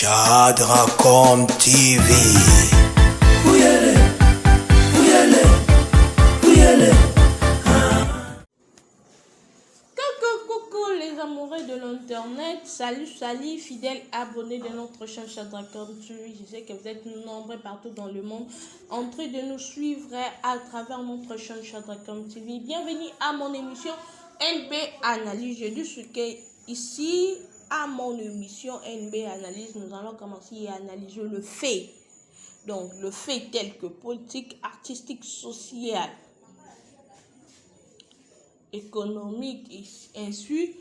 Shadracom TV. Coucou les amoureux de l'internet, salut fidèles abonnés de notre chaîne Shadracom TV. Je sais que vous êtes nombreux partout dans le monde en train de nous suivre à travers notre chaîne Shadracom TV. Bienvenue à mon émission NB Analyse. Je dis ce que ici à mon émission NB Analyse, nous allons commencer à analyser le fait. Donc le fait tel que politique, artistique, social, économique et ainsi.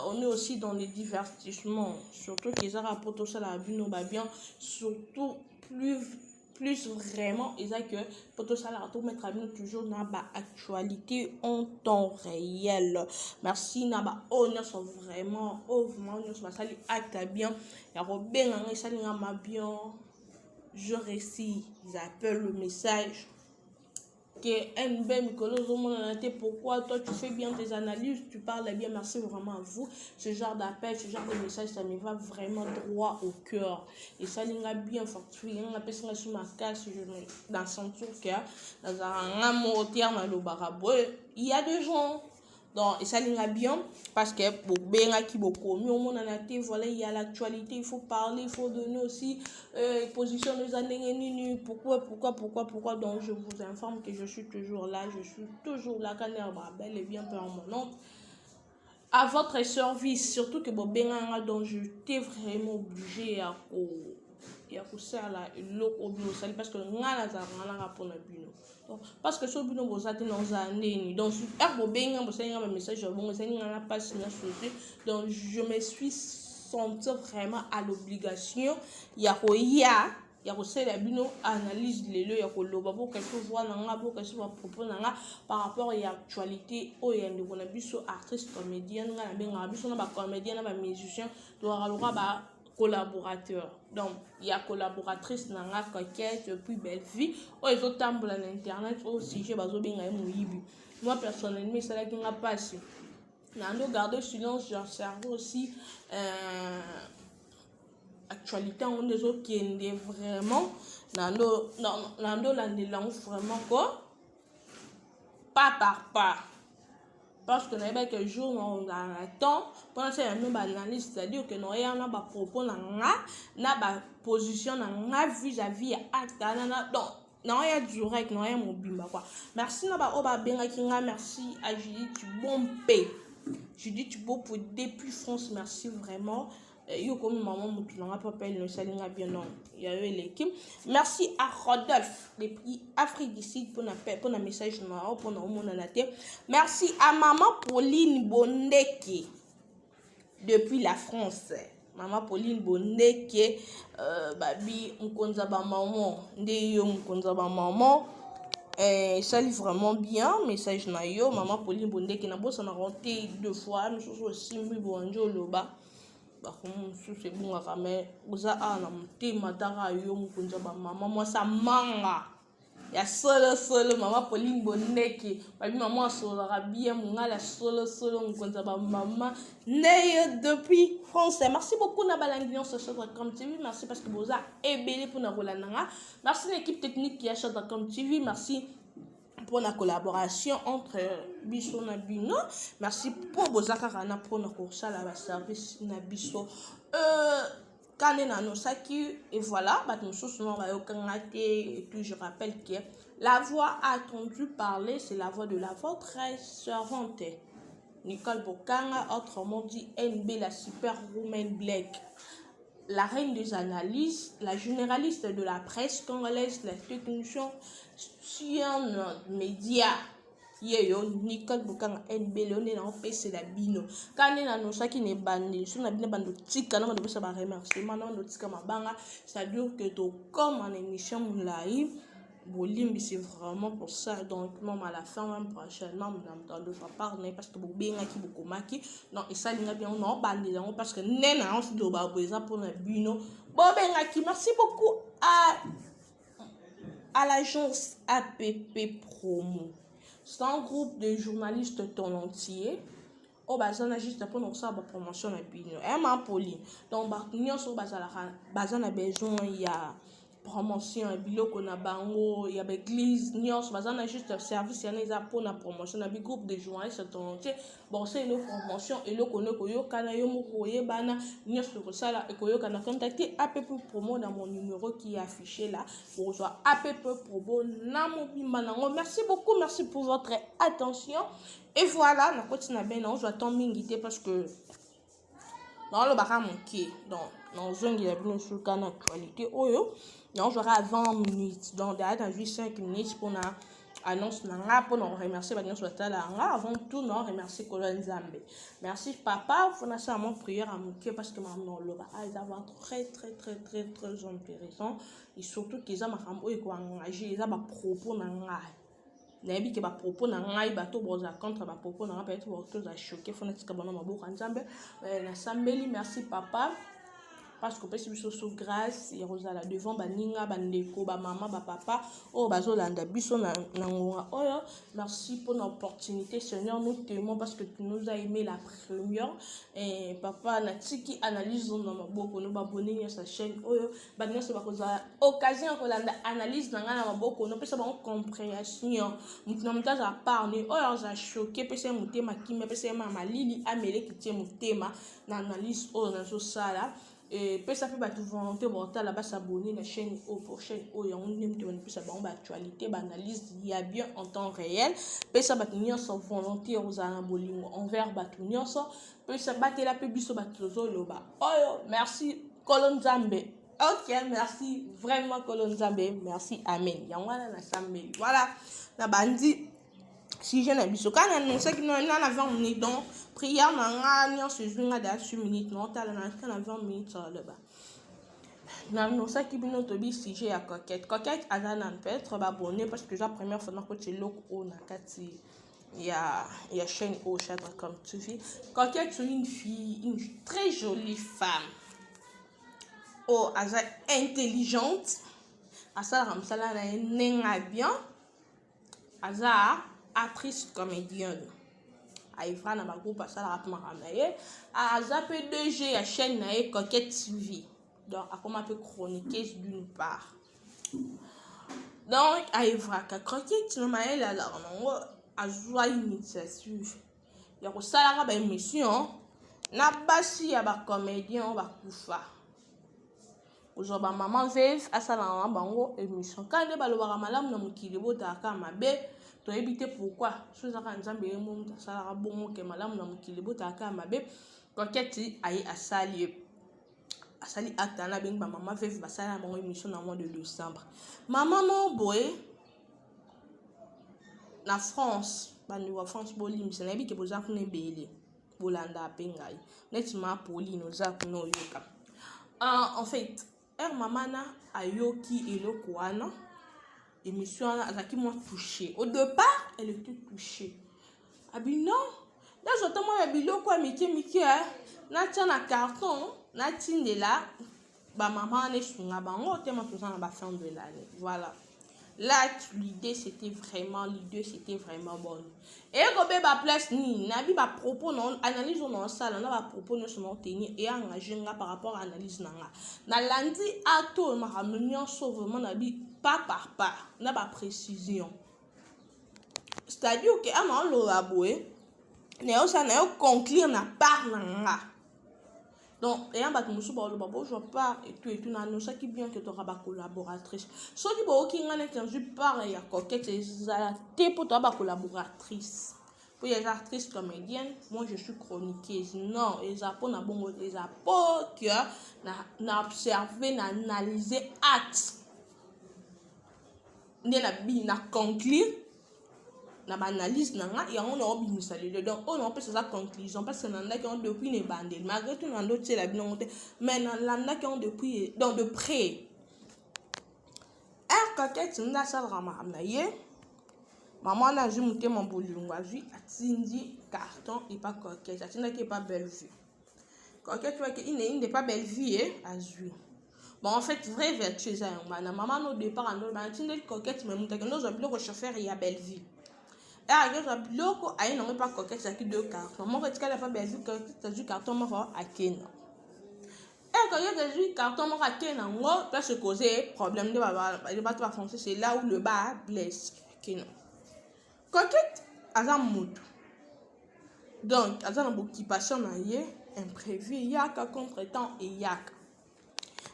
On est aussi dans les divertissements, surtout qu'ils ont rapporté ça la vie, bien, surtout plus vraiment, ils ont que pour tout ça la tout mettre à nous toujours dans l'actualité en temps réel. Merci naba honneur sont vraiment nous sommes sali acte bien ya robin en sali ma bien je récite ils appellent le message que NB pourquoi toi tu fais bien tes analyses, tu parles bien, merci vraiment à vous. Ce genre d'appel, ce genre de message, ça me va vraiment droit au cœur. Et ça l'a bien fortuit, on appelle ça sur ma casse, dans son tour cœur, dans un mot terme le barabo. Il y a des gens. Donc, et ça l'a bien parce que beaucoup mieux au monde en a voilà, il y a l'actualité, il faut parler, il faut donner aussi position des années pourquoi. Donc, je vous informe que je suis toujours là quand belle et bien permanente à votre service, surtout que donc je t'ai vraiment obligé à ça là parce que parce que ce bino bosati dans année donc message donc je me suis senti vraiment à l'obligation ya la bino analyse les lieux ya koloba pour que tu vois nanga pour que tu vois propos nanga par rapport à l'actualité oyende bona biso artiste comédien nga na benga biso na ba comédien na ba musicien doit alors ba collaborateur. Donc il y a collaboratrice nanga coquette depuis belle vie oh ils ont tambour à internet aussi j'ai bazo benga moyibi. Moi personnellement ça la kinga passe nando garder silence j'ai observé aussi actualité on des autres qui est vraiment nando la langue vraiment quoi pas par pas parce que n'avait que jour on attend pendant c'est même analyse c'est-à-dire que nous y a pas propos na ba position na vis-à-vis acte donc non y a direct non y a mobimba quoi merci na ba oba benga kinga merci à Judith Bompe pour depuis France merci vraiment yo comme maman mutulanga papa elle ne salinga bien non il y a eu l'équipe merci à Rodolphe depuis Afrique du Sud pour un message pour mon merci à maman Pauline Bondeke depuis la France maman Pauline Bondeke babi mkonza ba maman nde yo mkonza ba maman ça lit vraiment bien message na yo maman Pauline Bondeke na bossa na renté 2 fois nous aussi mbi bonjo loba c'est bon mais vous a na mtima dara yo mkonza ba maman moi ça manga ya solo maman Pauline Bondeke babi maman solara bien mongala solo mkonza ba maman né depuis France. Merci beaucoup na balangion sur Shadracom TV, merci parce que vous a ébélé pour na rolananga. Merci l'équipe technique qui a Shadracom TV, merci pour la collaboration entre Biso na Bino. Merci pour vos akarana pour nos courses à la service na Biso. Kanena no saki et voilà, nous souvent va et puis je rappelle que la voix attendue parler, c'est la voix de la votre servante Nicole Bokanga, autrement dit NB, la super woman black, la reine des analyses, la généraliste de la presse congolaise, la technicienne média. Yeyo Nicole Bokanga NB Léoné na PC la bino kane na no saki ne bandi so na bino bando tika na bando ba remerciement na bando tika mabanga ça dure que to comme en émission moulai bolimbi c'est vraiment pour ça donc même à la fin même prochainement dans d'autres part parce que bobenga ki bokomaki non et ça linga bien on bandi parce que nena on se do ba boza pour na bino bobenga ki merci beaucoup à l'agence APP Promo. C'est un groupe de journalistes entier oh bazana juste pour nous ça ba promotion na bino ma Pauline donc ba nyonso bazana besoin ya promotion ya biloko na bango ya l'église nyonso bazana juste service ya neza pour na promotion na bi groupe de journalistes tonté bon c'est une promotion et le kono koyoka na yo moko yebana nyonso ko sala e koyoka na contacter APP promo dans mon numéro qui est affiché là pour rejoindre APP promo na mobimba nango. Merci beaucoup, merci pour votre attention et voilà na continue bien non j'attends mingité parce que dans le baka manqué donc dans un qui a bien sur le canal actualité oyo non j'aurai 20 minutes donc derrière juste 5 minutes pour na annonce nanga pour nous remercier bagnon sur la avant tout non remercier Colonne Nzambe. Merci papa pour na ça mon prière à mon parce que maman le ba ils avoir très intéressant et surtout qu'ils a ma femme oyo ko engager ils a ba propos nanga nayebi ke ba propos na ngai bato boza contre ba propos na peut-être bato za choquer fona tika bana maboko Nzambe na sambeli. Merci papa parce que pesi biso sous grâce et rosala devant baninga bandeko ba maman ba papa oh bazolanda biso na ngonga oyo. Merci pour l'opportunité Seigneur, nous t'aimons parce que tu nous as aimé la première et papa na tiki analyse na maboko no babonner sur sa chaîne oyo baninga se bakoza occasion ko landa analyse na ngana maboko no pesa ba compréhension mutu na mutaza za parler oyo za choquer pesa mutema kimia pesa mama lili amele kitie mutema na analyse oyo na zo sala et puis ça fait ba volonté morta là-bas s'abonner la chaîne au prochaine au ya on aime te plus ça ba actualité ba analyse il y a bien en temps réel puis ça ba tenir son volonté aux bolingo envers ba tenir ça puis ça ba la publicité ba tozo loba oh merci Colonne Nzambe. OK, merci vraiment Colonne Nzambe, merci amen ya ngwana na sameli voilà na bandi si je n'ai biso quand on sait que nous en avons minutes donc prière na nga se joindre à 8 minutes non ta na 20 minutes là-bas na non ça qui bino to bi sujet ya coquette azana peut-être ba abonné parce que la première fois que tu look au na kati ya chaîne au chadre comme tu vis coquette c'est une fille une très jolie femme oh aza intelligente asa ramsala na nenga bien aza actrice comédienne aivra na ba groupe asala rapidement ramaye aza P2G ya chaîne na Coquette TV donc akoma peu chroniqueuse d'une part donc aivra ka Coquette na maye la nango azwa initiative ya ko sala ba émission na basi ya ba comédien ba kufa ozoba maman veuve asala na bango émission quand de balobaka malamu na mokili botaka mabe to éviter pourquoi chose aka Nzambe ye mo sala bongo ke malamu na mokili botaka mabe Coquette ayi asali acte na bing ba maman veuve basala bango émission na mois de décembre maman no boy na France bandi wa France bolim c'est na bi ke boza kuna bele bolanda pengai netima Pauline oza kuna yoka en fait mamana ayoki eloko wana émission azaki moi touché au départ elle était touchée abi non là j'entends moi biloko a miki na tia na carton na tindela ba maman ne sunga bango tema toza na ba fin de l'année voilà là l'idée c'était vraiment bonne et gobe ba place ni na bi ba propos non analyse non sala na ba propos non sont tenir et engager nga par rapport à analyse nanga na lundi ato ma réunion sauvement na bi pas par pas na ba précision c'est-à-dire que ama lo aboué ne o sa na yo conclure na part nanga donc et en bas musu ba lo babo je pas et tout na no ça qui bien que tu auras ba collaboratrice so di bo ki ngane tendu par ya Coquette ezala te pour toi ba collaboratrice pour les actrices comédiennes moi je suis chroniqueuse non et ça pour na bongo les apports que na observer na analyser acte ne la bi na conclure na analyse nanga et on a obimisa le donc on a fait sa conclusion parce que nanda qui ont depuis les bandes malgré tout nando c'est la bien mais nanda qui ont depuis donc de près un Coquette nda ça rama amnaye maman na ju muté mon bolingwa ju atindi carton et pas Coquette atinda qui pas belle vue Coquette tu vois que il n'est pas belle vue azui bon en fait vrai vertu ça maman au départ on a atindi Coquette mais muté que nous obligé le chauffeur il y a belle vue Et à biloko aïe non pas coquette ça qui 2 cartons moi quand elle pas bien que du carton moi à ken et quand il y a du carton moi à ken moi peut se causer problème de va français c'est là où le bas blesse ken coquette azam mood donc azam occupation na yé imprévu yaka contre-temps et yaka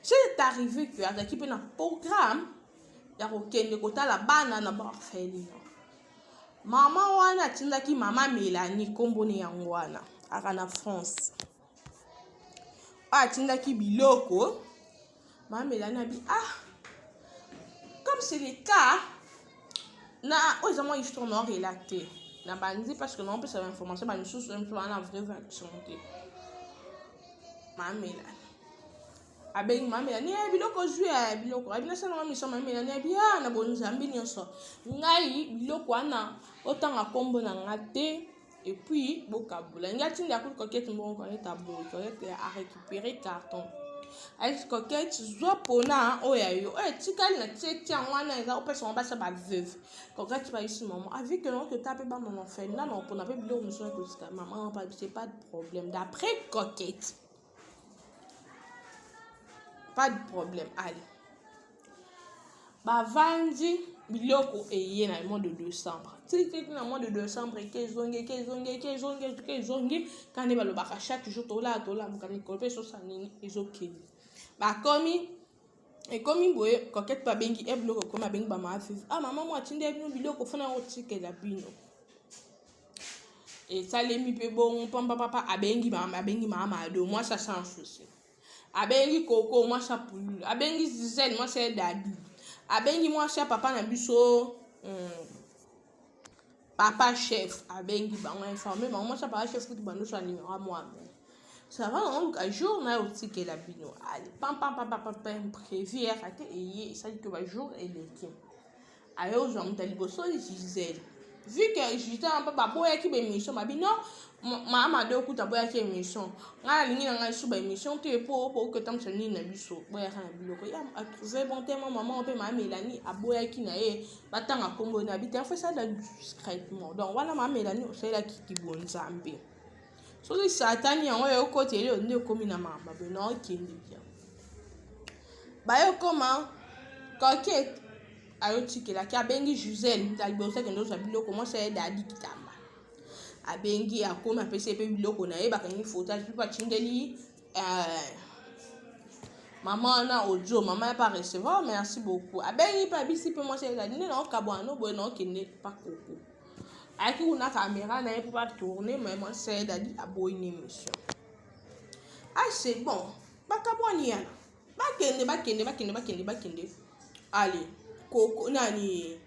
c'est arrivé que à qui peut un programme ya kokende kotala bana na barfelino mama wana atindaki mama Mélanie kombone yango wana aka na France atindaki biloko mama Mélanie abi comme c'est le cas na oza moi histoire non relaté na bandi parce que non peut savoir information ba nous même pas na vraie version te mama Mélanie abengi mama Mélanie biloko jouer biloko abina sana mama mission mama Mélanie abi na bonzambi nyonso ngai biloko wana otanga kombo na ngate et puis bokabula ngati ndia ku coquette mbongo ko eta bo coquette a récupérer carton avec coquette zo pona oyayo tikali na tete wana eza opesa on basa ba veuve coquette ba ici maman avec que non que taper ba maman fait là non pona pe biloko mission ko sika maman pas c'est pas de problème d'après coquette pas de problème allez bavandi biloko eye na mois de décembre tiki na mois de décembre kezonge quand ba lobaka chaque jour tola mukani kolpe so sanini ezokeli bakomi ekomi boye coquette pa bengi e biloko koma bengi ba ma fifi maman moi tinde bino biloko fona otikela bino et salemi pe bon papa abengi mama do moi ça sans souci abengi koko moi ça poule abengi zizel moi c'est dadi abengi moi cher papa na biso papa chef abengi bango informé bango moi cher papa chef tout bando so numéro moi ça va donc un jour na otike la bino allez pam prévu raté et ça dit que ba jour et les kim ayo zo mtali boso Gisèle vu que j'étais un peu boya ki be mission ba bino mama de okuta boya ki émission nga lingi na nga suba émission te pour que tam sani na biso boya kana biloko ya a trouvé bon tellement maman pe mama Mélanie a boya ki na ye batanga kombo na bita fait ça discrètement donc voilà mama Mélanie o sela ki bonzambe so les satani yango yo côté le ne komi na mama be no kindi bien ba yo comment coquette ayo tikela ki abengi Gisèle ndalibosa kendo za biloko moi c'est dadi kitamba abengi akoma pese pe biloko na ye bakangi photo tu pas tindeli maman na audio maman n'a pas recevoir merci beaucoup abengi pa bisi pe moi c'est dadi non kabwana boy non kende pas koko aki una caméra na ye pour pas tourner mais moi c'est dadi aboy une émission c'est bon bakabwani yana bakende allez koko nani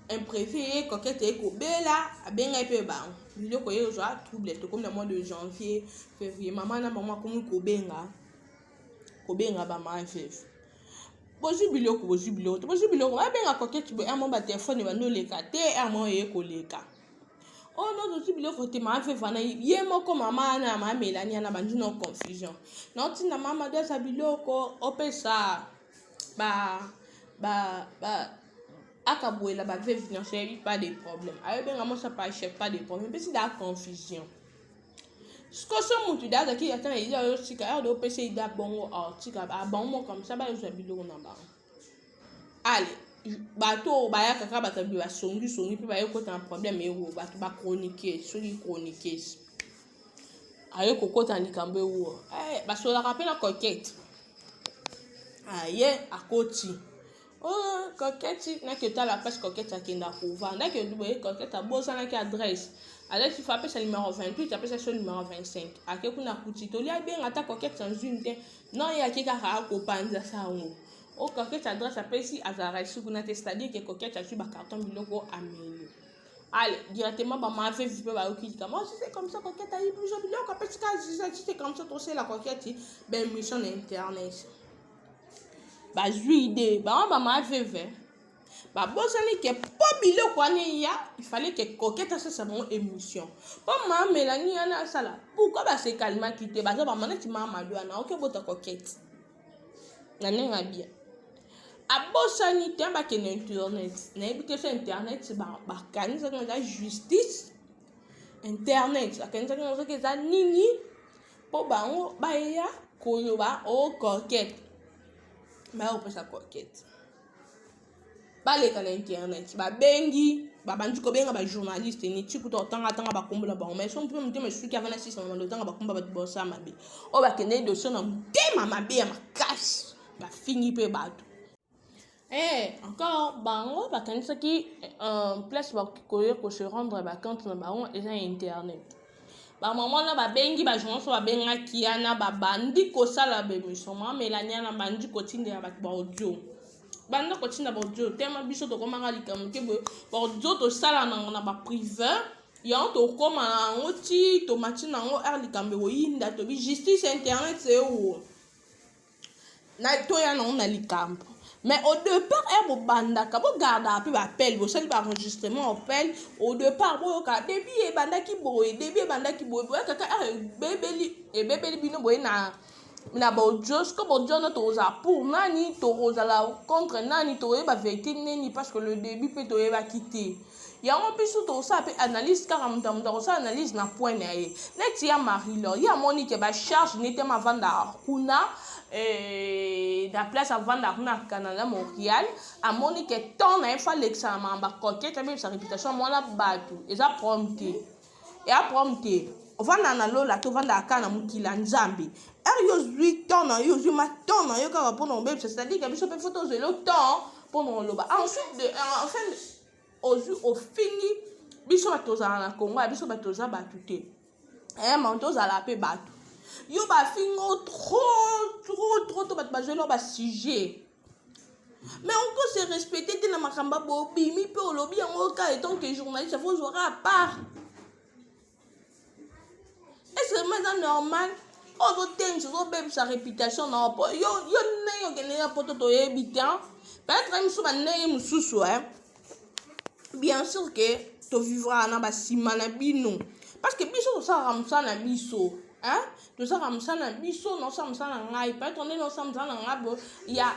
imprévu coquette ekobela abenga pe ba biloko ye zo trouble to comme le mois de janvier février maman na maman comme kobenga ba ma fef bozu biloko abenga coquette bo amo ba téléphone ba no leka te amo ye koleka no bozu biloko te ma fef na ye moko mama na ma Mélanie na bandi no confusion non tina mama de sa biloko opesa ba akabuela ba veuve financière pas de problème ayo benga moi ça pas chef pas de problème mais c'est la confusion ce que ce mutu da qui attend il y a aussi car de PC da bon article bon comme ça ba yo biloko na ba allez bato ba ya kaka ba tabi ba songi pe ba yo ko un problème et wo bato ba chroniquer ayo kokota likambe wo ba so la rappelle la coquette aye akoti coquette na que la presse coquette à kenda pouvoir na que vous coquette à bosa na qui adresse alors tu fais ça numéro 28 tu appelles ça numéro 25 à que kuna kuti to lia bien ata coquette sans une non ya ki ka ko panza ça o coquette adresse appelle si azara si kuna te c'est-à-dire que coquette a su ba carton biloko améliorer allez directement ba ma fait vivre ba okiki comment c'est comme ça coquette a eu plusieurs biloko parce que c'est comme ça toi c'est la coquette ben mission internet idée ma veuve bosani ke po biloko ani ya il fallait que coquette ça mon émission pour ma Mélanie ana sala pourquoi se calma quitter baza ba manati mama do ana OK bota coquette na nenga bien abosani te bakende internet nayebi te so internet bakanisaki eza justice internet bakanisaki soki eza nini mpo bango baya koloba coquette baya kopesa coquette baleka na internet babengi babandi kobenga bajournaliste neti kuta otanga bakombola bango mais so mpe motema esuki ava na sisa mamando otanga bakomba bato bosa mabe oyo bakende dossier na motema mabe ya makasi bafingi mpe bato encore bango bakanisaki place bakoye kose rendre bacompte na bango eza internet bamama na babengi bajournaliste babengaki yana babandi kosala bemission mamelania na bandi kotindela bato baaudio banda kotinda baaudio tema biso tokomaka likambo ke boye baaudio tosala nango na baprive yango tokóma na yango ti tomati nango r likambo ekoyinda tobi justice internet ewo na toya nango na likambo mais au départ bobandaka bogarda mpe bapele bosali baenregistrement opele au départ boyoka debi ebandaki boye boyakaka ebebeli bino boye na baaudio siko baaudio na tokozala pour nani tokozala contre nani tokoyeba vérité nini parce que le début mpe toyebaki te yango biso tokosala mpe analyse kaka moto akosala analyse na point na ye neti ya marilor ye amoni ke bacharge netema avanda kuna na place avanda kuna na Canada Montréal amoni ke temps na ye fa lekisa na mama bacoquette abebisa réputation mwana bato eza prompte eya prompte ovanda na lola to ovanda aka na mokili ya nzambe ere yo ozwi temps na yo ozwi matemps na yo kaka mpona kobebisa c'est-à-dire ke biso mpe fo tozweli temps mpona koloba ensuite enfin ozwi ofingi biso bato ozala na Congo ya biso bato oza bato te ma tozala mpe bato yo bafingo trop to bato bazweli o basujet mais on peut se respecter te na makambo bobimi mpe olobi yango ka etant que journaliste faut ozwaka à part est-ce que c'est normal ozotengisa ozobebisa réputation na po yo ndenge okendeka poto toyebi te peut-être misu bandenge mosusu bien sûr que tovivra na basima na bino parce que biso tosalaka mosala na biso tosalaka mosala na biso nosala mosala na ngai peut-être ndenge nosala mosala na ngai bo ya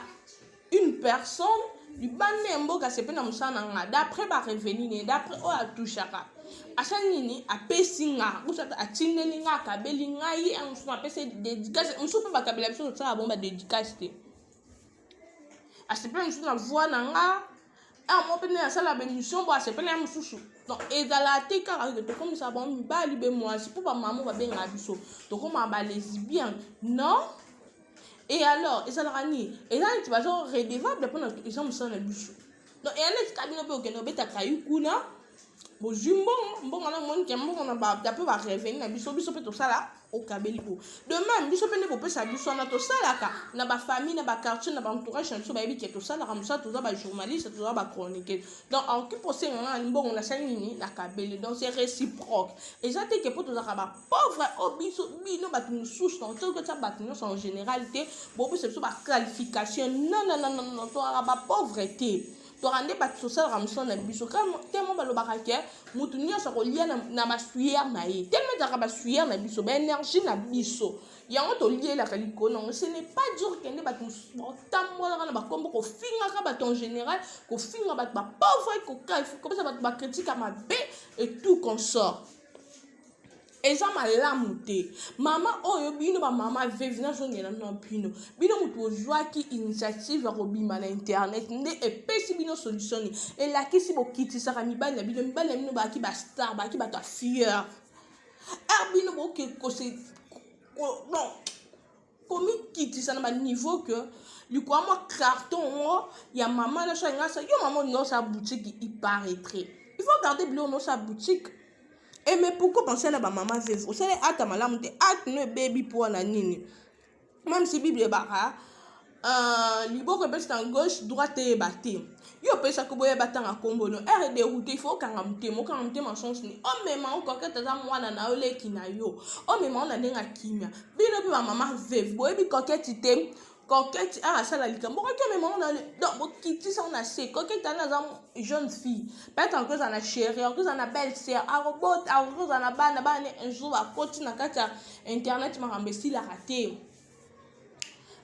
une personne libanda mboka sepe na mosala na ngai d'après bareveni ne d'après oyo atushaka asali nini apesi nga kusata atindeli nga akabeli ngai mosusu apesi dédicace mosusu mpe bakabela biso tosala bongo badédicace te asepeli mosusu na voi na nga mo mpe nde asala bémission bo asepeli ya mosusu donc ezala te kaka ke tokomisa bango mibali be mwasi mpo bamama babengaka biso tokomaka balesbienne non et alors ezalaka nini eza neti baza redevable mpona eza mosala na biso donc eya neti ka bino mpe okende obetaka ye kuna bozwi mbongo na monike mbongo na bato mpe bareveni na biso mpe tosala okabeli bo de même biso mpe nde kopesa biso wana tosalaka na bafamille na baquartier na baentourage na biso bayebi ke tosalaka mosala toza bajournaliste toza bachroniqueuse donc okipe osenganga na mbongo nasali nini nakabeli donc c'est réciproque eza te ke mpo tozalaka bapauvre o biso bino bato mosusu na tokotia bato nyonso en généralité bopesa biso baqualification non tozalaka bapauvre te torande bato tosalaka mosala na biso tellement balobaka ke motu nyonso akolia na basuyere na ye tellement ezalaka basuyere na biso baénergie na biso yango tolielaka likolo nango ce n'est pas dur kende bato otambolaka na bakombo kofingaka bato en général kofinga bato bapauvre kopesa bato bakritika mabe et tout consort eza malamu te mama oyo bino bamama veve nazongela na bino moto ozwaki initiative ya kobima na internet nde epesi bino solution ni elakisi bokitisaka mibali na bino baaki bastar baaki bato ya fieur bino boke komikitisa na baniveau ke likwa mwa carton ya mama na so engasa yo mama olinga osala boutique iparaîtrait il faut garder bilo onosala boutique. Et mais pourquoi penser à la maman veuve? Vous savez, à ta malam, à ne baby pour la nini. Même si Bible est barra, libo repèse en gauche, droite et batté. Yo peut ça que boye battant à combo no. R de route, il faut qu'un amte ma chance ni. Oh mais ma encore que t'as moi na ole qui na yo. Oh mais ma on a n'enga kimia. Bino pe ma maman veuve, boye bi coquette item. Coquette ça likambo que même on a donc qui ça on a c'est coquette une jeune fille peut-être encore ça na chérie encore ça na belle sœur à robot encore ça na bana un jour à côté na kata internet m'a rembessi la raté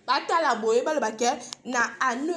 batala boye balobake na année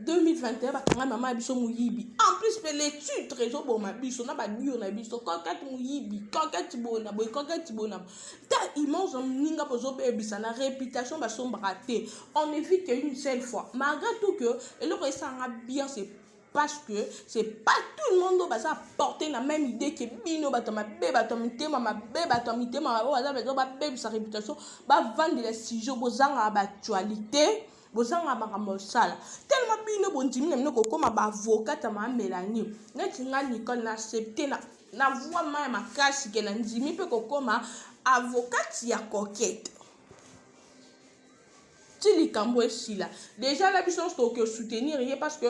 2021 bakanga mama biso muyibi. En plus pe l'étude trésor bon ma biso na ba bio na biso coquette muyibi coquette bona boye coquette bona ta immense ninga pozo be bisa na réputation ba sombre raté. On évite une seule fois malgré tout que et le ça bien c'est parce que c'est pas tout le monde qui va porter la même idée que bino batama be batomité mama be batomité mama baza be sa réputation va vendre les sujets bozanga ba actualité bozanga makambo sala tellement bino bondimi na minoko koma ba avocat ma Mélanie neti nga Nicole na accepter na voix ma makasi ke na ndimi pe kokoma avocat ya coquette. Déjà la puissance que soutenir parce que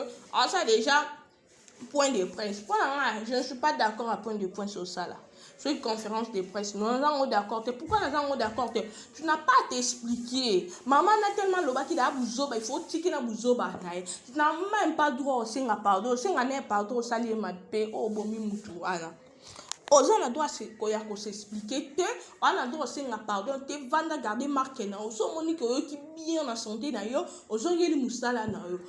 ça déjà point de presse. Je ne suis pas d'accord à point de presse sur ça là. Sur une conférence de presse, nous sommes d'accord. Pourquoi nous sommes d'accord? Tu n'as pas à t'expliquer. Maman a tellement le bas qui a bouzoba, il faut tirer la bouzoba. Tu n'as même pas droit au singa pardon, singa n'est pardon, salir ma paix, oh bomi moutourana. On a droit de s'expliquer, on a droit de pardon, te vanda garder marque na oso moni ko qui bien na santé na yo, ozo yeli musala na yo.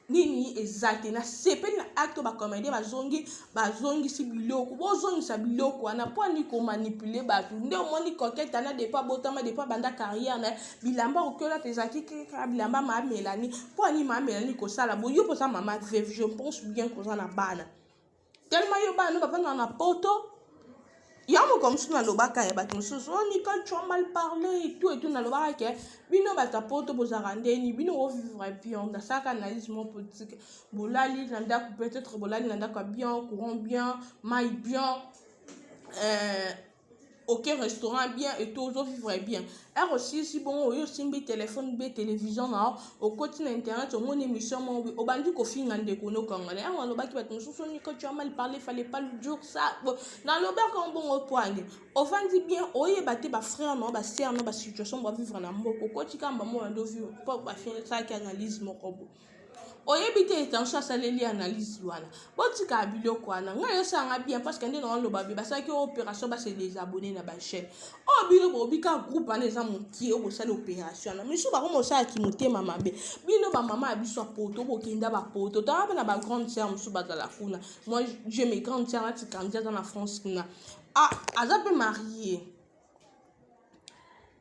Nini exact na sepe na acte ba comédie bazongi si biloko, bozongi sa biloko ana po ni ko manipuler ba tout. Nde moni coquette na de pas botama de pas banda carrière na bilamba okola tezaki ka bilamba ma Mélanie, po ni ma Mélanie ko sala bo yo po sa maman veuve, je pense bien ko ça na bana. Tellement yo bana ba vanda na poto. Il y a un comme ça dans le bac à Nicole, tu as mal parlé et tout dans le bac. Bino bata poto bozarande ni bino vivre bien dans sa analyse politique. Bolali nanda peut-être bolali nanda ka bien courant bien, maille bien, ok restaurant bien et tout vivre bien. Alors aussi si bon au simbi téléphone b télévision na au côté internet au mon émission mon au bandi ko finga ndeko no kangale on lo baki bato so ni ko tu as mal parlé fallait pas le dire ça dans le ber quand bon au point au vandi bien oye baté ba frère non ba sœur non ba situation ba vivre na mboko ko ti kamba mo ndo vivre pas ba faire ça qui analyse mon robot oyebite etanso asaleli analyse wana botika biloko wana ngai osanga bien parce que ndeno lobabe basaki opération base désabonner na ba chaîne o bino bobika groupe wana eza mokie obosala opération na miso bakomo osala ki motema mabe bino ba mama abiso apoto bokenda ba poto tanga pe na ba grande sœur mosu bazala kuna moi j'ai mes grandes sœurs là ti candidat dans la France kuna aza pe marié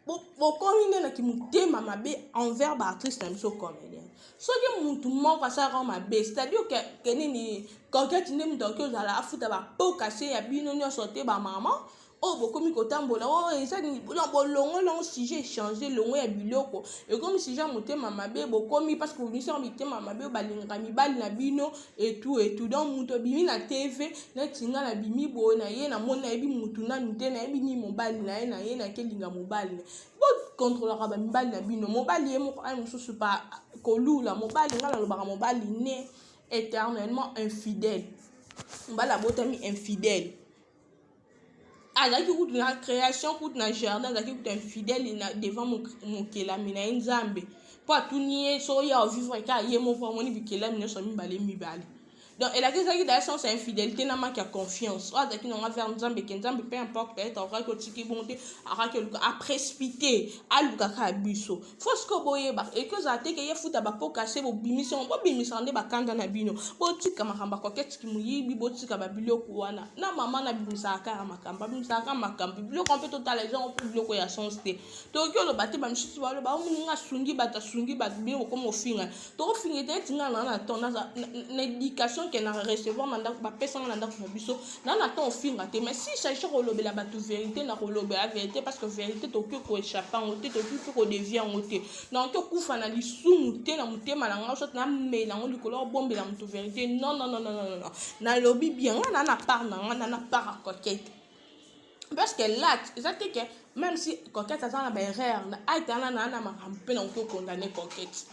bokomi nde na kimotema mabe envers baartiste na biso comédien soki mutu moko asala mabe c'est-à-dire ke nini coquette nde mutu akoki ozala afuta bapoka se ya bino nyonso te bamama oyo bokomi kotambola oyo eza bolongo longo sujet échange longo ya biloko ekomi sujet ya motema mabe bokomi parce que bomisaka mitema mabe balingaka mibali na bino etout donc mutu abimi na tv neti nga na bimi boye na ye namoni nayebi mutu nanu te nayebi nini mobali na ye na ye nakelinga mobali bokontrolaka bamibali na bino mobali ye moko aye mosusu pa kolula mobali nga nalobaka mobali ne éternellement infidèle mobali abotami infidèle azaki kutu na création kutu na jardin azaki kutu infidèle devant mokelami na ye nzambe po atuni ye so oya ovivre ka ye moko amoni bikelami nyonso mibale donc elle a dit d'ailleurs sans infidélité n'a manque à confiance ou azaki non vers nzambe ke nzambe peu importe peut-être aura que tiki bonté aura que a précipité aluka ka biso faut ce que boyeba et que ça te ke ye futa ba po casser bo bimission bo bimisa nde bakanga na bino bo tika makamba coquette ki muyibi bo tika ba biloko wana na mama na bimisa ka makamba biloko peut total les gens biloko ya sens te to ke lo baté ba misusu ba lo ba muninga sungi bata biloko comme ofinga to finga te tinga na ton na éducation que na recevoir mandat ba personne na ndako biso na temps finga te mais si cherche kolobela ba tout vérité na kolobela vérité parce que vérité to ko échapper en te to ko devient en te donc to kufa na lisumu te na mutema na nga so na mela ngo likolo bombe la mutu vérité non na lobi bien na part na part coquette parce que là ça que même si coquette ça na ba erreur na aitana na makampe na ko condamner coquette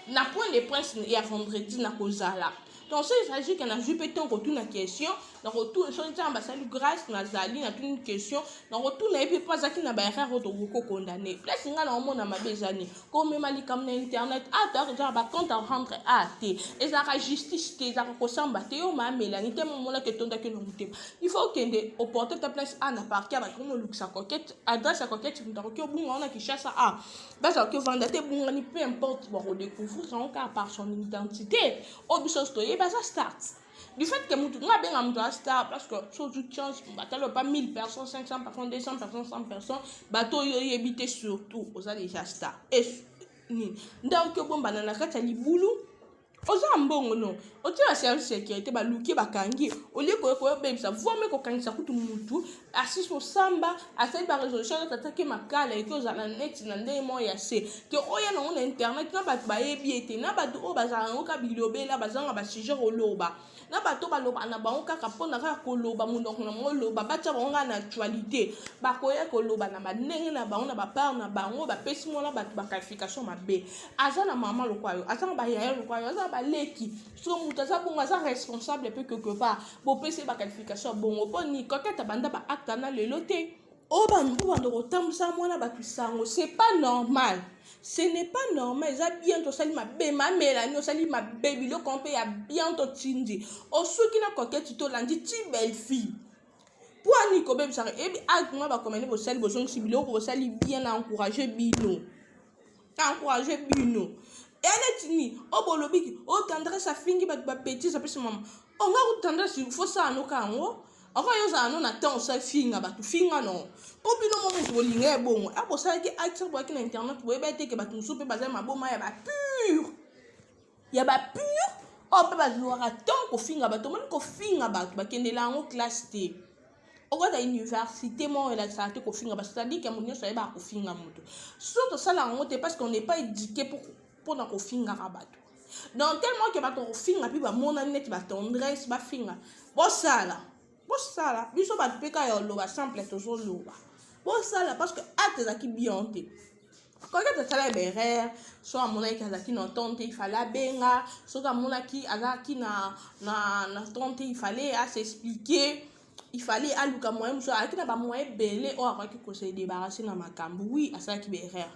na point de presse ya vendredi na kozala donc ça il s'agit qu'on a joué peut-être retour la question donc retour sur ça bah salut grâce nazali na une question donc retour na epe pas ça qui na ba erreur ko condamné place nga na mona mabezani comme même ali comme na internet ta ba compte à rendre à te et ça la justice te ça ko samba te yo ma melani te mon la que tonda que no muteba il faut que au porter ta place à na parquet ba comme luxa coquette adresse à coquette tu ndako ko bunga na ki chasse à ba ça que vendre te bunga ni peu importe bon redécouvrir son cas par son identité au biso stoye ba ça start du fait que mutu nga benga mutu a star parce que surtout chance batalo pas 1000 personnes 500 personnes 200 personnes 100 personnes bateau yo yebité surtout aux déjà star et ni donc bon banana kata libulu oza mbongo no oti la service sécurité ba luki bakangi oli ko baby ça voit ko kangisa kutu mutu assis au samba asali ba résolution tatake makala et que za na net na ndemo ya se que oya na internet na ba yebi ete na ba o bazanga ka bilobela bazanga ba sujet oloba na bato baloba na bango kaka mpona kaka koloba monoko na bango loba batia bango nga na actualité bakoya koloba na bandenge na bango na bapart na bango bapesi mona bato baqualification mabe aza na mama lokwayo aza na bayaya lokwayo aza na baleki so moto aza bongo aza responsable pe quelque part bopesi baqualification bongo mpo ni koketa banda baacte na lelo te o bando kotambusa mwana bato sango c'est pas normal. Ce n'est pas normal. Ça bientôt sali ma bé ma mélanie au sali ma baby le compé a bientôt tindi. Au sou qui n'a coquette to lundi ti belle fille. Pour Nico bébé ça et bi agma ba commander vos sali vos son sibilo vos sali bien encourager bino. Encourager bino. Et elle est ni au bolobi au tendresse sa fille ba petit ça peut se maman. On va tendresse il faut ça no kango. Encore yo za no na temps ça finga ba tu finga no. Obino moment bolinga bon. A pour ça que acteur pour na internet pour eba te que ba tu soupe ba za maboma ya ba pur. Ya ba pur. O pe ba loira temps ko finga ba to man ko finga ba ba kende la en classe T. Au gars d'université mon la ça te ko finga ba c'est-à-dire que mon ça ba ko finga moto. Surtout ça la honte parce qu'on n'est pas éduqué pour na ko finga rabato. Donc tellement que ba to finga puis ba mon net ba tendresse ba finga. Bon ça là. Bon ça là, biso ba peka yo loba simple toujours loba. Bon ça là parce que acte zaki bionte. Quand tu as la berère, soit mon aki azaki na tante il fallait benga, soit mon aki azaki na tante il fallait s'expliquer, il fallait aluka moyen soit aki na ba moyen belé o akaki ko se débarrasser na makambu. Oui, azaki berère.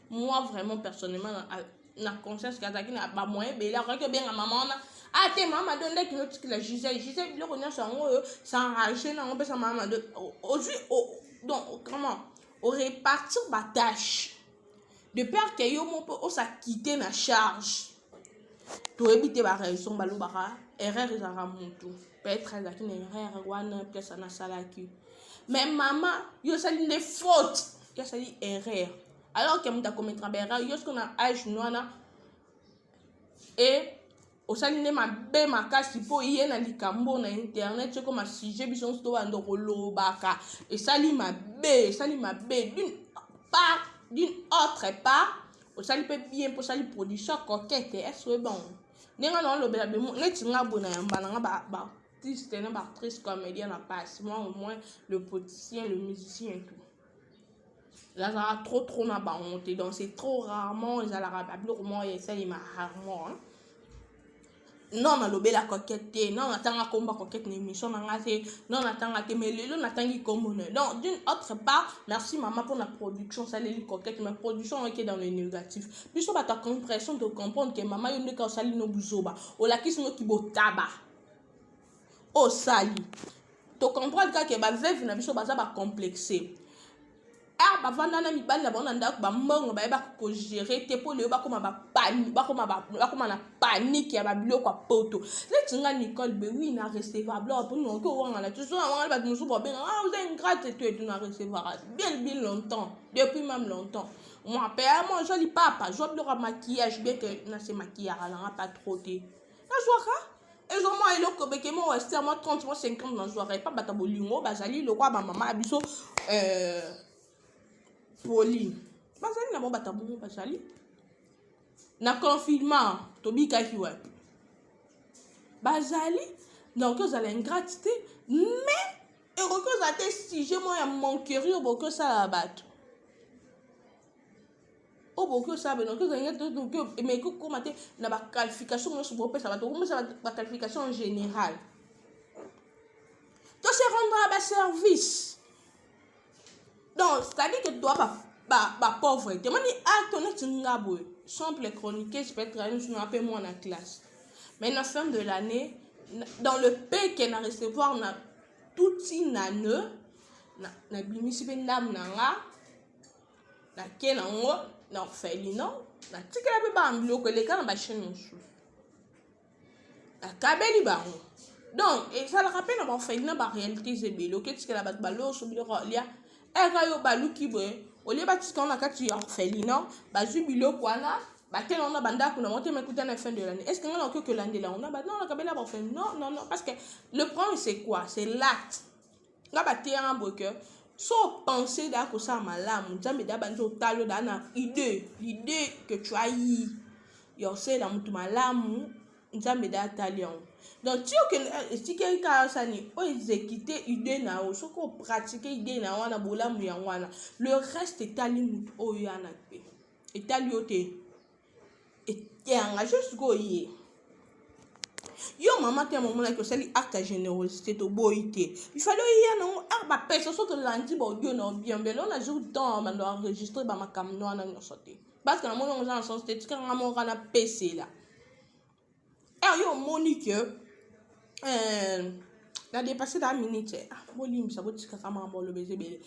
Moi vraiment personnellement na conscience qu'azaki na ba moyen belé akaki benga maman na ah t'es maman donne qui notre qui la Gisèle le connaît ça s'enrager na on peut sa maman de aujourd'hui donc comment au répartir ma tâche de peur que yo mon peut ça quitter na charge to éviter ba raison ba lobara erreur za ramuntu peut-être ça qui une erreur wana place na salaki mais maman yo ça une faute yo ça dit erreur alors que muta commettre erreur yo ce qu'on a âge noana et au saline ma be makasi po iye na likambo na internet ce comme sujet bison sto bando kolobaka et sali ma be d'une autre part au sali peut bien pour sali production coquette est-ce bon nenga non lo bela be neti nga bona yamba nga ba artiste na ba actrice comédienne na passe moi au moins le politicien le musicien et tout là ça a trop na ba honte donc c'est trop rarement ils ala rabablo comment essaye ma rarement hein? Non na lobe la coquette non natanga komba coquette na émission na ngate non natanga te mais lelo natangi kombo donc d'une autre part merci maman pour la production ça les coquette mais production qui est dans le négatif puis ça ba ta compréhension de comprendre que maman yo ndeka sali no buzoba o la kisno ki botaba o sali to comprendre que ba veuve na biso baza ba complexé ah ba vanda na mibali na bona ndako ba mbongo ba eba ko gérer te po le ba koma ba koma na panique ya ba biloko a poto le tinga Nicole be oui na recevable pour nous que on la toujours on ba nous bo ben ah vous êtes ingrate tu na recevoir bien longtemps depuis même longtemps moi père moi joli papa je dois maquillage bien que na se maquillage là pas trop té na soirée et je moi il ko be que moi rester moi 30 moi 50 dans soirée pas bata bolingo bazali le quoi ba maman abiso Pauline bazali na bomba tabou bazali na confinement tobika kiwa bazali donc vous allez ingratitude mais et que vous avez si j'ai moi mon cœur beaucoup ça la batte beaucoup ça ben que gagner tout mais que comment na ba qualification sur bon ça va tout comme ça ba qualification en général tu se rendre à ba service donc c'est-à-dire que toi ba pauvreté moi ni acte on est ngabo simple chronique je peux être nous un peu moins en classe mais à la fin de l'année dans le pays qu'on a recevoir na tout une année na bimisi pe ndam nanga na kenango na orphelinat na tikela pe ba ambiloko eleka na bachaine mosusu akabeli bango donc ezalaka mpe na baorphelinat baréalité ezebele oke tikela bato baloso biloko lia eka yo baluki boye olie batikao na kati ya orphelinat bazwi biloko wana bakenango na bandako na motema ekuta na fin de l'année est ce que nga na oki okelandela ngo na non nakabeli ya baorphelinat non parce que le problème c'est quoi c'est l'acte nga bateyanga boye que so penser da ko sa malamu nzambe da banzo talo da na l'idée que tu as eu yo c'est la mutu malamu nzambe da talion donc tu que si quelqu'un ça ni o exécuter idée na o so ko pratiquer idée na wana bolamu ya wana le reste est tali mutu o yana pe et tali ote et yanga juste go yé yo maman te moment que c'est acte de générosité to boité il fallait y non ba personne so lundi bo yo non bien on a jour temps on doit enregistrer ba makam no na sorti parce que na mon on sens esthétique na mon na PC là et yo monique na dépassé da minute bolim ça botika kama mbolo bezebele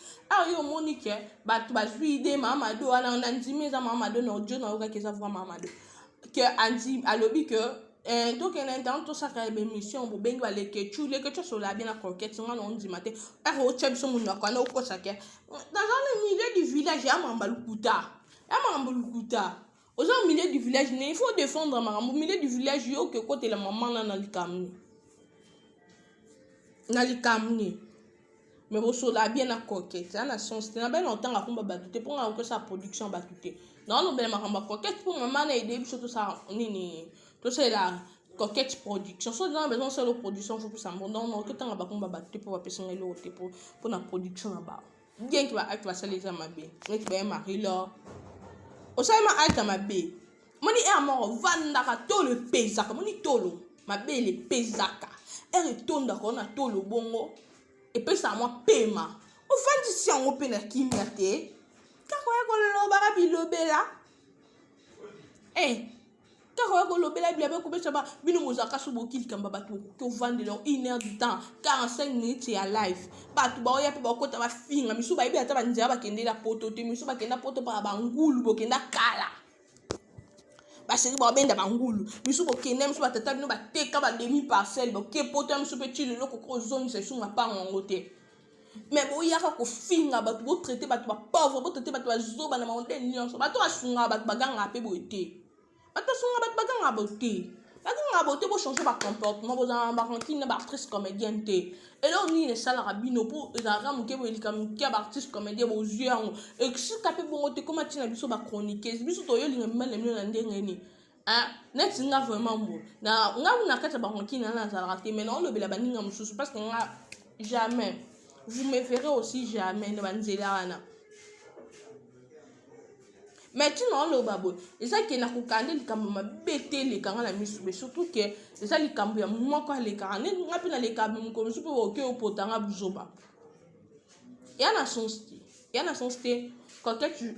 yo monique ba tu ba idée mama do ana ndimi za mama do no jo na oka ke ça vraiment mama do que andi alobi que donc on entend tout ça quand émission bo bengi ba leke tu sur la bien la conquête on on dit matin o tcheb so mun ko na ko ça que dans le milieu du village ya mambalukuta aux gens au milieu du village il faut défendre maman au milieu du village yo que côté la maman na likamni mais bo so la bien la conquête ça na son c'était na ben longtemps à combat batute pour que sa production batute non ben ma conquête pour maman na aider surtout ça nini tout c'est la coquette production so dans besoin c'est la production faut plus ça non que tant ba komba batute pour personne l'autre pour la production là-bas bien qui va ça les ama be qui va mari là o ça ma alta ma be moni e amoro vanda ka to le pesaka moni tolo ma be le pesaka e retonda ko na tolo bongo et puis ça moi paiement o vandi si on pe na kimia te ka ko ya ko lo ba bilobela quand on lobela bien ko be chaba bino mozaka so bokili kamba batu ko vendre leur 1 heure du temps 45 minutes ya live batu ba oya pe ba kota ba finga misu ba ibi ata ba nzela ba kendela poto te misu ba kenda poto pa bangulu bo kenda kala ba seri ba benda bangulu misu bo kenda misu ba tata bino ba teka ba demi parcelle bo ke poto misu pe tili loko ko zone se sunga pa ngote mais bo yaka ko finga batu bo traiter batu ba pauvre bo traiter batu ba zoba na montagne nyonso batu asunga batu baganga pe bo ete attention à baganga beauté pour changer par comportement vous en baranquine actrice comédienne et là on est ça la rabino pour la ramu ke boeli comme qui artiste comédien aux yeux et si capé bon te comment tu na biso ba chroniqueuse biso to yo linga mele na ndenge ni net nga vraiment bon na kata baranquine na za raté mais non le bela baninga mususu parce que jamais vous me verrez aussi jamais na banzela na mais tu n'as le babo et ça qui n'a qu'aucun des camps ma bête les camps la mise mais surtout que c'est ça les camps ya moi quoi les camps on a pas les camps comme je peux ok au potanga buzoba et à la sens quand tu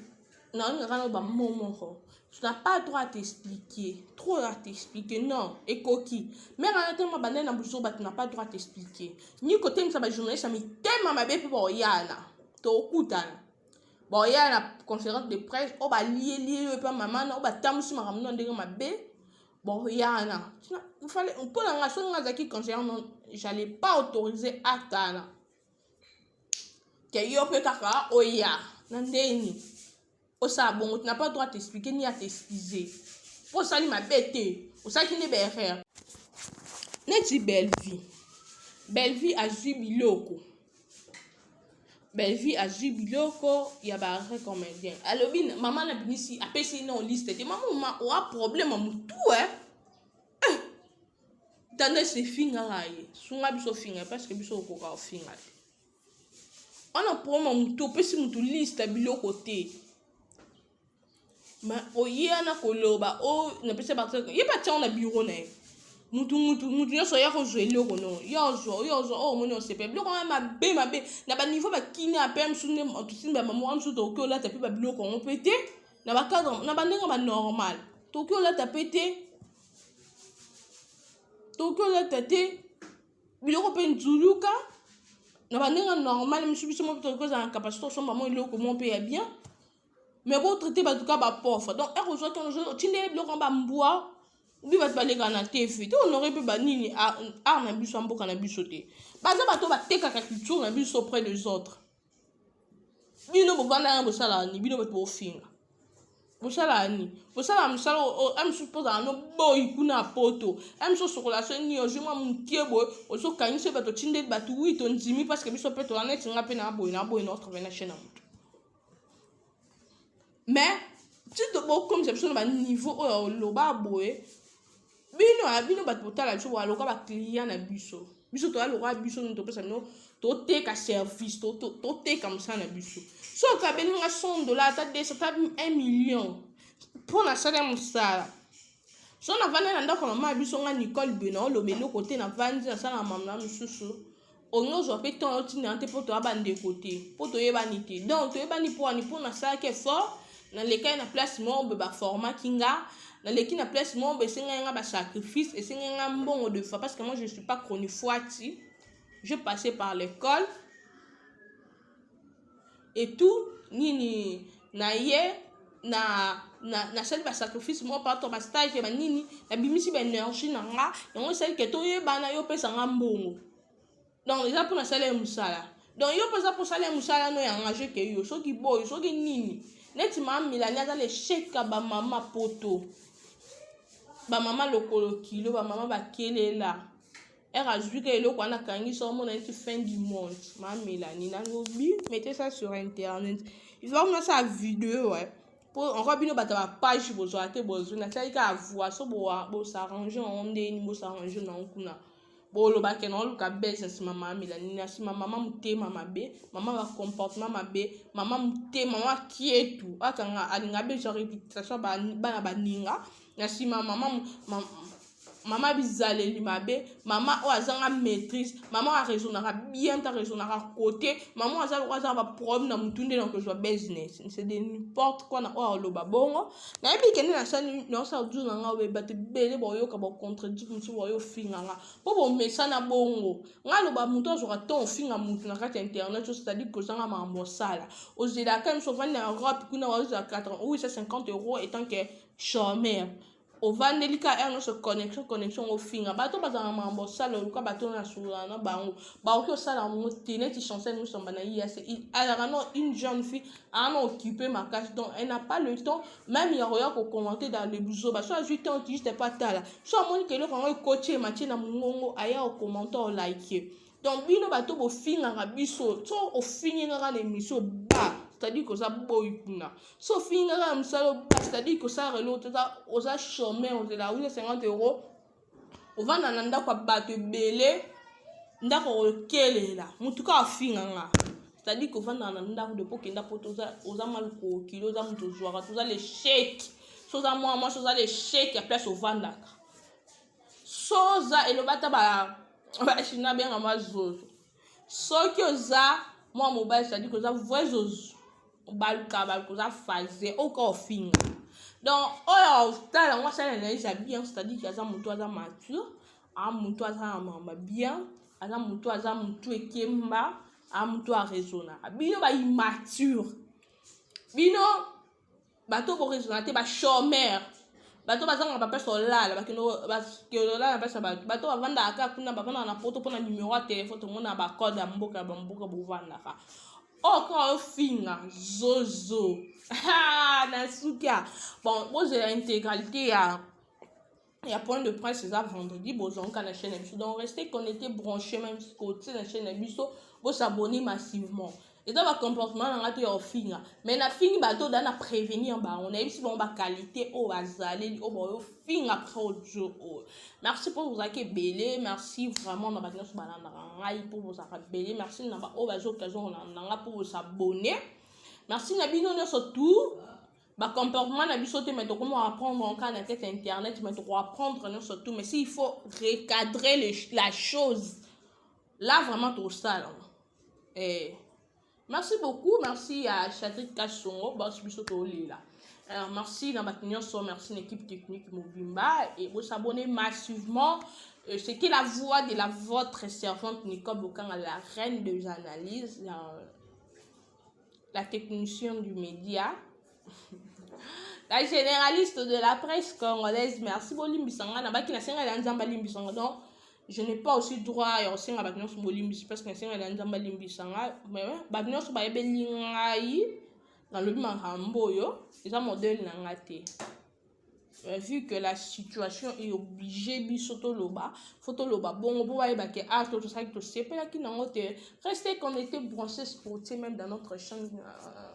n'as rien au moment tu n'as pas le droit à t'expliquer trop à t'expliquer non et coquille mais en attendant ma banane à buzoba tu n'as pas le droit à t'expliquer ni côté ça va journaliste ça me tellement ma bête pour yana to kutana bon il y a la conférence de presse on va lier pas maman on va tamusi ma ramon ndenge mabe bon il y a na il fallait on peut la raison ngazaki concernant j'allais pas autoriser atana que yo peut kaka oya nandeni o ça bon tu n'as pas le droit t'expliquer ni à t'excuser pour ça ni ma bête o ça qui ne berre neti belle vie a jubiloko belle vie a jubiloko ya ba recommandien alobi maman na binisi apesi non liste te maman o a problème mutu tande se finga ngaye sunga biso finga parce que biso ko ka finga on a problème mutu pesi mutu liste biloko te ma oye na koloba o na pese ba tsaka ye ba tshona bureau na mutu yo so ya ko zwele ko no yo zo o mo no sepe biloko mabe na ba niveau ba kini apem sune to simba mamo am so to ko la tapi ba biloko on pété na ba cadre na ba ndenga ba normal to ko la tapete to ko la tete biloko pe nzuluka na ba ndenga normal msubiso mo to ko za capacité so mamo iloko mo pe ya bien mais bon traiter ba tout cas ba pauvre donc e ko zo to no tinde biloko ba mbwa ubi bato baleka na TV te on aurait pu banini art na biso mboka na biso te baza bato batekaka culture na biso auprès des autres bino bovanda bosala ni bino bato bofinga bosala ni bosala mosala am suppose no boy kuna poto am so sokola so ni ojo mwa mukie boy ozo kanise bato tinde bato wito nzimi parce que biso peto na tinga pe na boy notre venation na mutu mais tu te bo comme c'est sur ba niveau o loba boy bino bato botala biso waloka ba client na biso to aloka biso no to pesa no to teka service to teka msa na biso so ka beninga $100 ta 200 ta 1 million pour na salaire msala so na vana na ndako na ma biso nga Nicole Beno lo melo côté na vandi na sala mamna mususu onyo zo pe ton otina ante poto abande côté poto yeba nité donc to yeba ni pour na sala ke fort na leka na place mo be ba format kinga na leki na place mo be senga ba sacrifice et senga mbongo de fois parce que moi je suis pas chronifouati je passais par l'école et tout nini na ye na sel ba sacrifice mo par to ba stage ba nini na bimisi ba énergie na nga yango sel ke to ye bana yo pesa nga mbongo donc déjà pour na salaire musala donc yo pesa pour salaire musala no yanga je ke yo so ki boy so ki nini neti ma milania za le chèque ba mama poto ba mama lokolo kilo ba mama bakelela era vu que eloko ana kangi so mo na fin du monde ma milani na lobi mettez ça sur internet il faut voir ça vidéo ouais pour on robino bata ba page bozo ate bozo na sai ka voir so bo s'arranger on ndeni bo s'arranger na nkuna bolo ba kenon luka bese si mama milani na si mama mutema mabe mama ba comportement mabe mama mutema mama kietu akanga alinga be so réputation ba bana baninga na si mama bizaleli mabe mama o azanga maîtrise mama a raisonnera bien ta raisonnera côté mama aza ba problème na mutunde donc je business c'est de n'importe quoi na o lo babongo na ebi kende na sani no sa du na nga we bate bele bo yo ka bo contredire mutu bo yo finga nga po bo mesa na bongo nga lo ba mutu azora ton finga mutu na kati internet c'est-à-dire que zanga mambo sala ozela quand so vendre en Europe kuna wa za 80 ou 50 € étant que chômeur o vandelika erno so connexion o finga bato bazanga mambo sala luka bato na sura na bango ba o sala motine ti chancel nous sommes na ia c'est alors non une jeune fille a occupé ma cache donc elle n'a pas le temps même il y a rien pour commenter dans les bougeaux ba so a 8 ans juste pas tala so moni que le quand coacher match na mungongo aya o commenter o like donc bino bato bo finga ka biso so o finga ka l'émission ba c'est-à-dire que ça boy kuna so finga ka msalo c'est-à-dire que ça relo oza chômeur de la 50 € o vanda na ndako bato belé ndako okelela mutu ka finga nga c'est-à-dire que vanda na ndako de pokenda poto oza mal ko kilo za mutu zwaka toza les chèques so za moi so za les chèques ya place au vanda so za elobata ba china bien amazozo soki oza moi mobile c'est-à-dire que oza voice baluka za faze oko finga donc oyo tala ngwa sala na isa bien c'est-à-dire que aza mutu aza mature a mutu aza mama bien aza mutu ekemba a mutu a raisonna bino ba immature bino bato ko raisonna te ba chômeur bato bazanga ba pesa olala bakino baskolola na pesa bato bavanda aka kuna bavanda na poto pona numéro ya téléphone to mona ba code ya mboka bovanda ka ka finga zozo na sukia bon moi j'ai l'intégralité ya point de presse ça vendredi bozonka na chaîne biso donc restez connectés branchés même côté la chaîne biso bo s'abonner massivement et ça va comportement na ngato ya finga mais na fingi bato dana prévenir ba on a ici bon ba qualité o bazali o bo finga projo o merci pour vous accueillir belé merci vraiment na batna so balanda ngai pour vous accueillir merci na ba o bazo occasion na nga pour vous abonner merci na bino no surtout comportement na biso te mais comment apprendre en cas d'enquête internet mais tu apprendre non surtout mais s'il faut recadrer la chose là vraiment tout ça là. Et merci beaucoup, merci à Chadrick Kassongo, alors merci dans merci l'équipe technique Mobimba et vous abonnez massivement. C'était la voix de votre servante Nicole Bokanga, la reine des analyses, la technicienne du média, la généraliste de la presse congolaise. Merci beaucoup Limbisanga, na baki na senga la nzamba Limbisanga donc je n'ai pas aussi droit à aussi à bagnos molimbis parce que c'est un nzamba limbisanga mais bagnos ba ebelingai dans le makambo yo eza modèle nanga te vu que la situation est obligée bisoto loba photo loba bon bo ba ke art tout ça que c'est pas qui nango te restez connectés branchés sportifs même dans notre chaîne.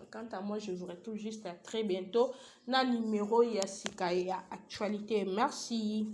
Quant à moi je vous retrouve juste à très bientôt na numéro ya Sika ya actualité. Merci.